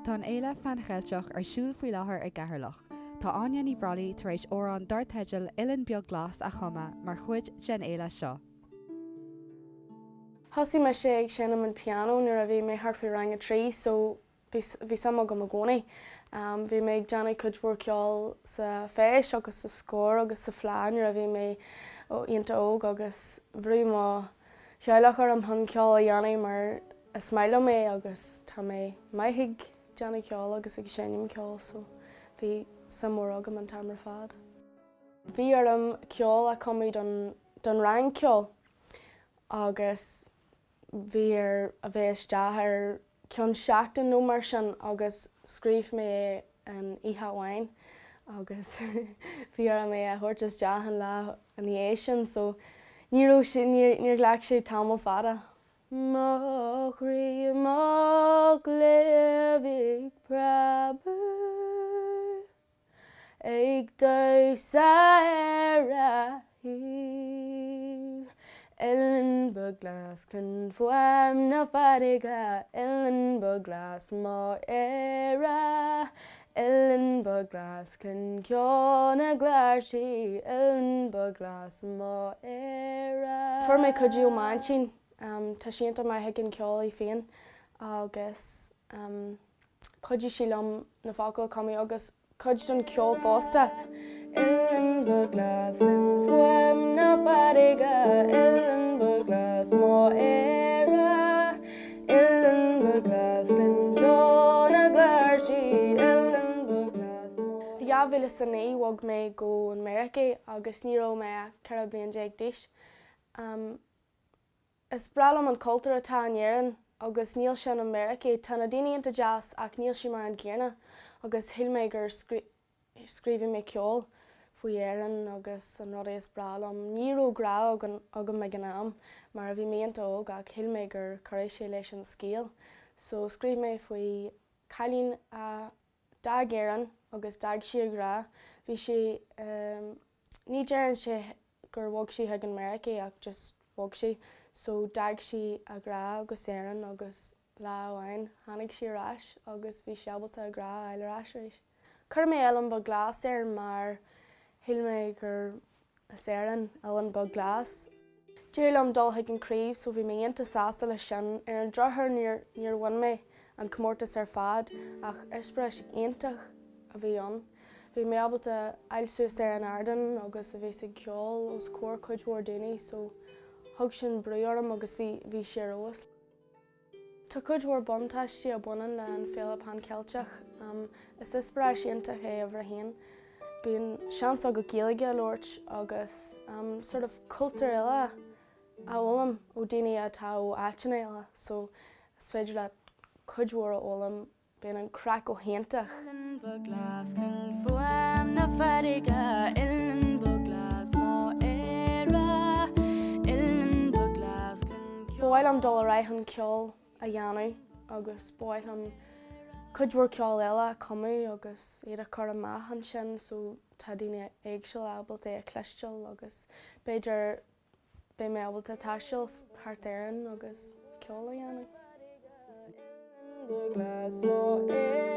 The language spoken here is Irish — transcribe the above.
Tá an éile fancheilteach ar siúl faoi láthair ag gcathairlach. Tá aine ní bralaí tar éis órán dartheidil OileánBeagGlas a chuma mar chuid den éile seo. Thosaigh me sé ag sin an piano nuair a bhí mé thart faoi rang a trí, so bhí sama go gcónaí. Bhí mé ag déanamh cuidmhór ceol sa féis agus sa scór agus sa phlean nuair a bhí mé ó ionta óg agus bhrú má cheoilech ar an thon ceol a dhéanamh mar is maile mé agus tá mé maithaigh déanamh ceol agus ag sénim ceol, so bhí sa mór agam an tamar fad. Bhí arm ceol a cumí don rang ceol agus bhí a bheith isteach ar ceann seachtain nó mar sin agus scríomh mé an oíche amháin agus bhí mé a thuirt isteach an lá an ééis sin, so níor ghlac sé tamil fada. Má chrí má léamh prabe ag dósa ar a híomh OileánBeagGlas na fadaige OileánBeagGlas-MeonEile OileánBeagGlas ceanna gláirtí OileánBeagGlas-MeonEile. Fuair mé cuidiú máin tá sianta maithaigh an ceolaí féin agus cuidiú sí liom na focail cumí agus cuid don ceol fásta. OileánBeagGlas na fadaige OileánBeagGlas-MeonEile OileánBeagGlas ceanna gláirtí OileánBeagGlas-MeonEile. Bhíle san é bhag mé go an Mérica agus ní raibh mé ceithre bliain déag d'aois. Is brealam an cultúr atá an éireann agus níl sin an Mérica tá na daoine ionta jazz ach níl si mar an céanna agus thuill mé gur scríomh mé ceol faoi éireann agus an rud is brealam. Ní raibh grá agam me gnám mar a bhí mé ionta óg ach thuill mé gur chuir sé leis an scéal. So scríomh mé faoi cailín a dag éireann agus dag si a grá. Bhí si ní dearann si gur bhag si ag an Mérica ach just bhag si. So dag si a grá agus éireann agus lá amháin tháinig si arás agus bhí seabalta a grá eile arás éis. Chuir mé OileánBeagGlas ar mar thuill mé gur is éireann OileánBeagGlas. Dúil am dul ag an críomh, so bhí mé ionta sásta le sin ar an drothar níor bhain mé an comórtas ar fad ach ispreis iontach a bhí ann. Bhí mé ábalta ailsús ar an airdan agus a bhí ag ceol os cóir cuidmhór daoine, so thug sin brú orm agus bhí sé rólas. Tá cuidmhór buntáistí a bunan le an Philip ceilteach. Is ispreis iontach é a bhreathíonn. Bíonn seans a go géalaige a labhairt agus sort of cultúr eile a ólam ó daoine atá ó áiteanna eile, so is féidir le cuidmhór a ólam bíonn an crack ó héantach. OileánBeagGlas na fadaige OileánBeagGlas-MeonEile OileánBeagGlas. Báil am dul a raibh an ceol a dhéanamh agus báil am cuidmhór ceol eile cumú agus iad a chur amach an sin, so tá daoine éagsúil ábalta a cleisteil agus beidir bé mé ábalta taisteil thart éireann agus ceol a dhéanamh. OileánBeagGlas-MeonEile